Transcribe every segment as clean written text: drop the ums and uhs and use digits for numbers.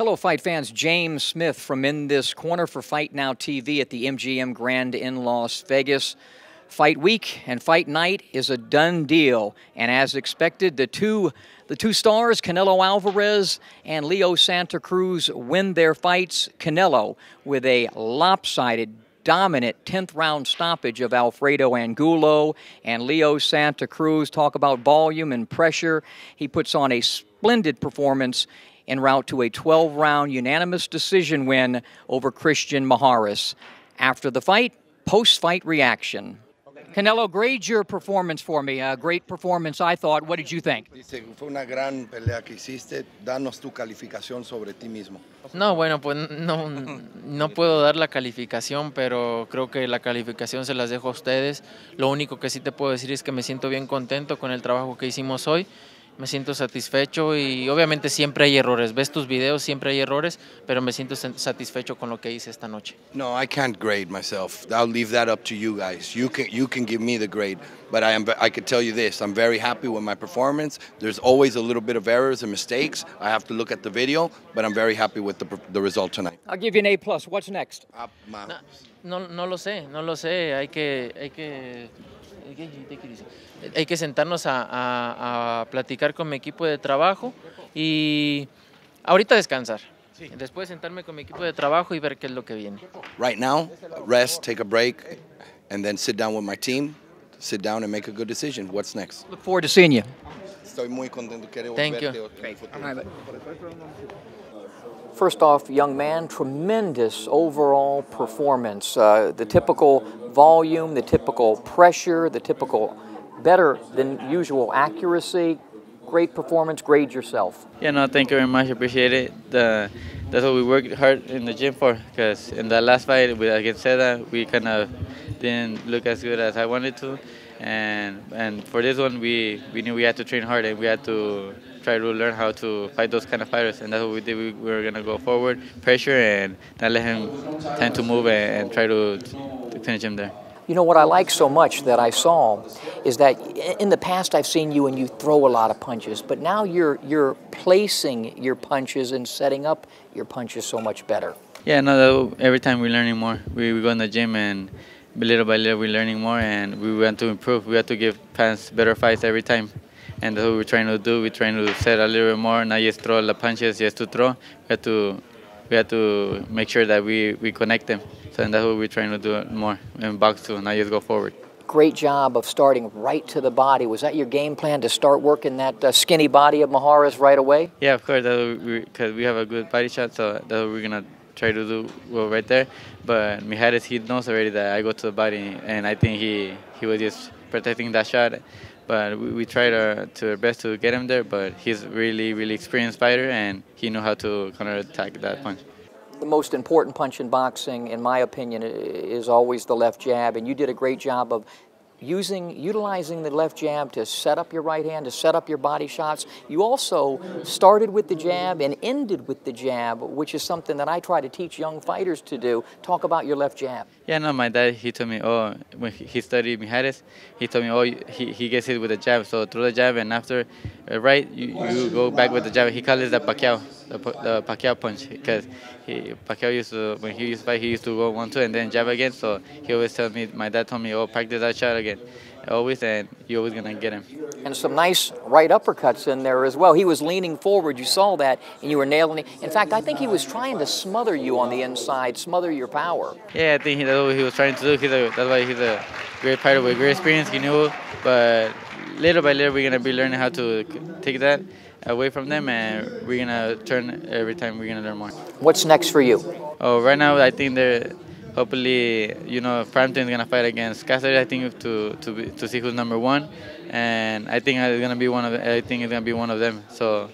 Hello, fight fans. James Smith from In This Corner for Fight Now TV at the MGM Grand in Las Vegas. Fight week and fight night is a done deal. And as expected, the two stars, Canelo Alvarez and Leo Santa Cruz, win their fights. Canelo with a lopsided, dominant 10th round stoppage of Alfredo Angulo, and Leo Santa Cruz. Talk about volume and pressure. He puts on a splendid performance en route to a 12-round unanimous decision win over Cristian Mijares. After the fight, post-fight reaction. Canelo, grade your performance for me. A great performance, I thought. What did you think? Dice, fue una gran pelea que hiciste. Danos tu calificación sobre ti mismo. No, bueno, pues no puedo dar la calificación, pero creo que la calificación se las dejo a ustedes. Lo único que sí te puedo decir es que me siento bien contento con el trabajo que hicimos hoy. Me siento satisfecho y obviamente siempre hay errores. Ves tus videos, siempre hay errores, pero me siento satisfecho con lo que hice esta noche. No, I can't grade myself. I'll leave that up to you guys. You can give me the grade, but I could tell you this. I'm very happy with my performance. There's always a little bit of errors and mistakes. I have to look at the video, but I'm very happy with the result tonight. I'll give you an A+. What's next? No lo sé. Hay que sentarnos a platicar con mi equipo de trabajo y ahorita descansar. Después sentarme con mi equipo de trabajo y ver qué es lo que viene. Right now, rest, take a break, and then sit down with my team, sit down and make a good decision. What's next? Look forward to seeing you. Estoy muy contento. Thank you. First off, young man, tremendous overall performance. The typical volume, the typical pressure, the typical better than usual accuracy. Great performance. Grade yourself. Yeah, no, thank you very much. Appreciate it. That's what we worked hard in the gym for. Because in the last fight against Seda, we kind of didn't look as good as I wanted to, and for this one, we knew we had to train hard and we had to try to learn how to fight those kind of fighters, and that's what we did. We were gonna go forward, pressure, and not let him time to move and try to finish him there. You know what I like so much that I saw is that in the past I've seen you and you throw a lot of punches, but now you're placing your punches and setting up your punches so much better. Yeah, no, every time we're learning more. We go in the gym and little by little we're learning more, and we want to improve. We have to give fans better fights every time. And that's what we're trying to do. We're trying to set a little bit more, not just throw the punches, just to throw. We have to make sure that we connect them. So that's what we're trying to do more in box too, not just go forward. Great job of starting right to the body. Was that your game plan, to start working that skinny body of Mijares right away? Yeah, of course, because we have a good body shot, so that's what we're going to try to do well right there. But Mijares, he knows already that I go to the body, and I think he was just protecting that shot. But we tried our best to get him there, but he's really, really experienced fighter, and he knew how to counterattack that punch. The most important punch in boxing, in my opinion, is always the left jab, and you did a great job of utilizing the left jab to set up your right hand, to set up your body shots. You also started with the jab and ended with the jab, which is something that I try to teach young fighters to do. Talk about your left jab. Yeah, no, my dad, he told me, when he studied Mijares, he told me, he gets hit with a jab, so throw the jab, and after right, you go back with the jab. He calls it the Pacquiao punch, because Pacquiao used to, when he used to fight, he used to go 1-2 and then jab again, so he always tells me, my dad told me, practice that shot again, always, and you're always going to get him. And some nice right uppercuts in there as well. He was leaning forward, you saw that, and you were nailing it. In fact, I think he was trying to smother you on the inside, smother your power. Yeah, I think that's what he was trying to do. That's why he's a great fighter with great experience, he knew, but little by little we're going to be learning how to take that away from them, and we're going to turn every time. We're going to learn more. What's next for you? Right now I think they're hopefully, Frampton's going to fight against Cassidy, I think, to see who's number one, and I think it's going to be one of them. So,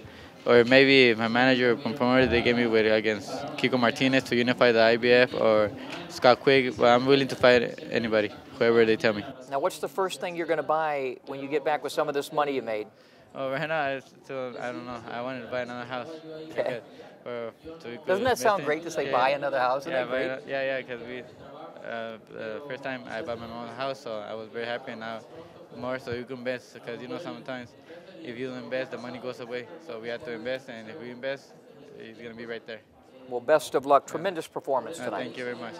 or maybe my manager or promoter, they gave me against Kiko Martinez to unify the IBF, or Scott Quigg, but I'm willing to fight anybody, whoever they tell me. Now, what's the first thing you're going to buy when you get back with some of this money you made? Right now, I don't know. I wanted to buy another house. Okay. Doesn't that sound great to say buy another house? Yeah, because the first time I bought my mom's house, so I was very happy, and now more so you can invest, because sometimes if you don't invest, the money goes away. So we have to invest, and if we invest, he's going to be right there. Well, best of luck. Tremendous performance tonight. Thank you very much.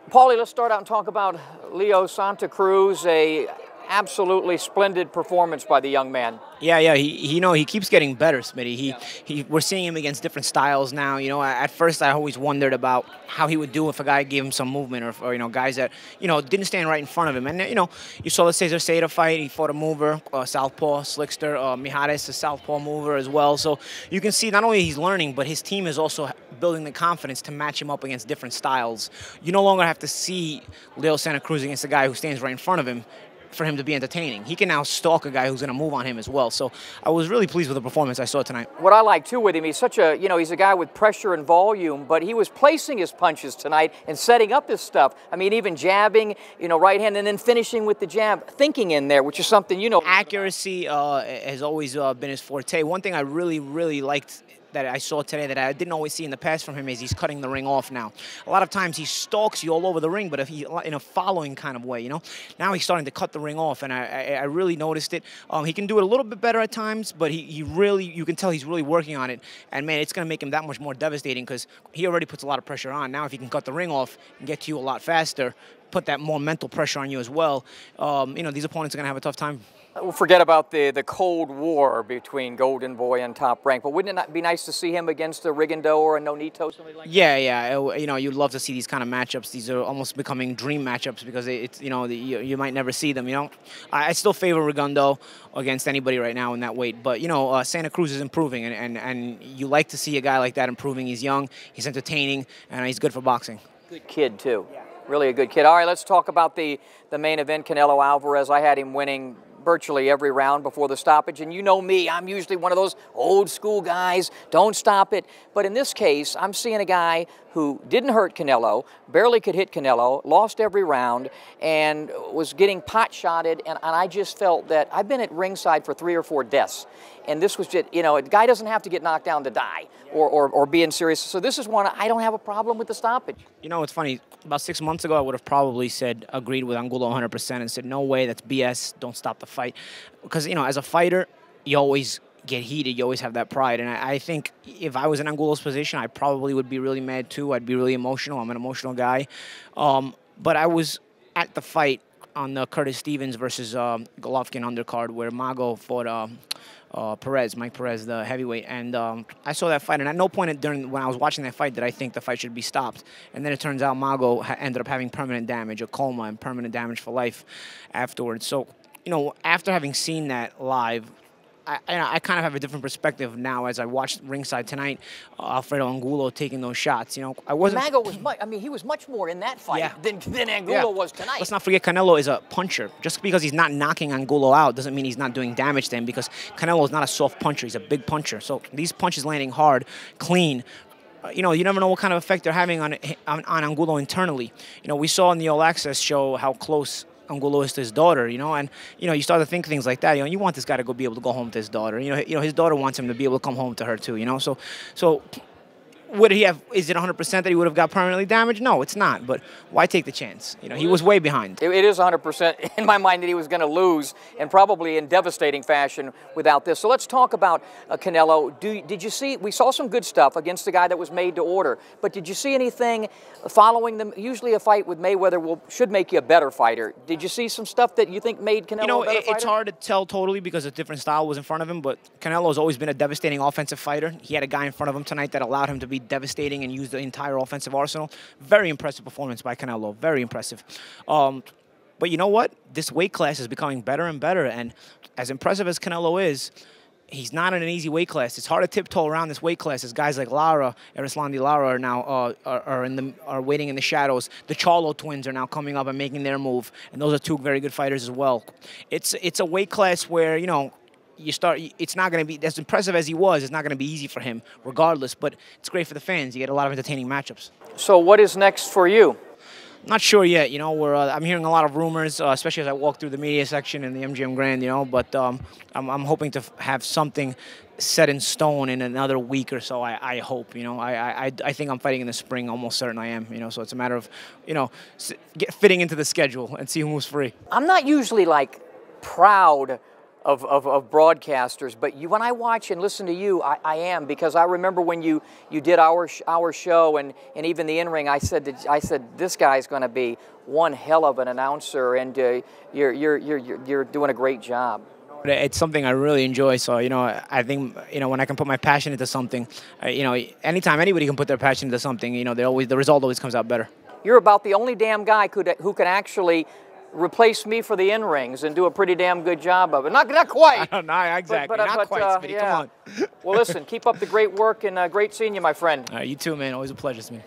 Paulie, let's start out and talk about Leo Santa Cruz, a absolutely splendid performance by the young man. Yeah, he keeps getting better, Smitty. We're seeing him against different styles now. You know, at first I always wondered about how he would do if a guy gave him some movement, or you know, guys that didn't stand right in front of him. And you saw the Cesar Seda fight. He fought a mover, southpaw, slickster. Mijares, a southpaw mover as well. So you can see not only he's learning, but his team is also building the confidence to match him up against different styles. You no longer have to see Leo Santa Cruz against a guy who stands right in front of him for him to be entertaining. He can now stalk a guy who's going to move on him as well. So I was really pleased with the performance I saw tonight. What I like, too, with him, he's such a, he's a guy with pressure and volume, but he was placing his punches tonight and setting up his stuff. I mean, even jabbing, right hand, and then finishing with the jab, thinking in there, which is something, Accuracy has always been his forte. One thing I really liked that I saw today that I didn't always see in the past from him is he's cutting the ring off now. A lot of times he stalks you all over the ring, but if he in a following kind of way, Now he's starting to cut the ring off, and I really noticed it. He can do it a little bit better at times, but he really, you can tell he's really working on it. And man, it's going to make him that much more devastating because he already puts a lot of pressure on. Now if he can cut the ring off and get to you a lot faster, put that more mental pressure on you as well, these opponents are going to have a tough time. We'll forget about the Cold War between Golden Boy and Top Rank, but wouldn't it be nice to see him against a Rigondeaux or a Nonito, something like that? Yeah. You'd love to see these kind of matchups. These are almost becoming dream matchups because it's you might never see them. I still favor Rigondeaux against anybody right now in that weight, but Santa Cruz is improving, and you like to see a guy like that improving. He's young, he's entertaining, and he's good for boxing. Good kid too. Yeah. Really a good kid. All right, let's talk about the main event, Canelo Alvarez. I had him winning virtually every round before the stoppage, and you know me, I'm usually one of those old school guys, don't stop it. But in this case, I'm seeing a guy who didn't hurt Canelo, barely could hit Canelo, lost every round, and was getting pot-shotted, and I just felt that I've been at ringside for 3 or 4 deaths, and this was just, a guy doesn't have to get knocked down to die or be in serious. So this is one I don't have a problem with the stoppage. It's funny. About 6 months ago, I would have probably agreed with Angulo 100% and said, no way, that's BS, don't stop the fight. Because, as a fighter, you always get heated, you always have that pride. And I think if I was in Angulo's position, I probably would be really mad too. I'd be really emotional. I'm an emotional guy. But I was at the fight on the Curtis Stevens versus Golovkin undercard where Mago fought Mike Perez, the heavyweight, and I saw that fight, and at no point when I was watching that fight did I think the fight should be stopped. And then it turns out Mago ended up having permanent damage, a coma, and permanent damage for life afterwards. So, after having seen that live, I kind of have a different perspective now as I watched ringside tonight. Alfredo Angulo taking those shots. I wasn't. Mago was he was much more in that fight than Angulo was tonight. Let's not forget Canelo is a puncher. Just because he's not knocking Angulo out doesn't mean he's not doing damage to him, because Canelo is not a soft puncher. He's a big puncher. So these punches landing hard, clean. You never know what kind of effect they're having on Angulo internally. We saw in the All Access show how close Angulo is to his daughter, and you start to think things like that. You want this guy to be able to go home to his daughter. His daughter wants him to be able to come home to her too. So would he have? Is it 100% that he would have got permanently damaged? No, it's not. But why take the chance? He was way behind. It is 100% in my mind that he was going to lose, and probably in devastating fashion without this. So let's talk about Canelo. Did you see? We saw some good stuff against the guy that was made to order. But did you see anything following them? Usually, a fight with Mayweather should make you a better fighter. Did you see some stuff that you think made Canelo a better fighter? It's hard to tell totally because a different style was in front of him. But Canelo has always been a devastating offensive fighter. He had a guy in front of him tonight that allowed him to be devastating and use the entire offensive arsenal. Very impressive performance by Canelo. Very impressive. But you know what? This weight class is becoming better and better. And as impressive as Canelo is, he's not in an easy weight class. It's hard to tiptoe around this weight class as guys like Lara, Erislandy Lara are now are waiting in the shadows. The Charlo twins are now coming up and making their move. And those are 2 very good fighters as well. It's a weight class where, it's not going to be as impressive as he was. It's not going to be easy for him, regardless. But it's great for the fans. You get a lot of entertaining matchups. So what is next for you? Not sure yet. I'm hearing a lot of rumors, especially as I walk through the media section in the MGM Grand. But I'm hoping to have something set in stone in another week or so. I hope. I think I'm fighting in the spring. Almost certain I am. So it's a matter of fitting into the schedule and see who moves free. I'm not usually proud of broadcasters, but when I watch and listen to you, I am, because I remember when you did our show and even the in-ring, I said this guy's going to be one hell of an announcer, and you're doing a great job. It's something I really enjoy. So, I think, when I can put my passion into something, anytime anybody can put their passion into something, the result always comes out better. You're about the only damn guy who can actually replace me for the in-rings and do a pretty damn good job of it. Not quite. Not exactly. Not quite, Smitty. Yeah. Come on. Well, listen, keep up the great work, and great seeing you, my friend. You too, man. Always a pleasure, Smitty.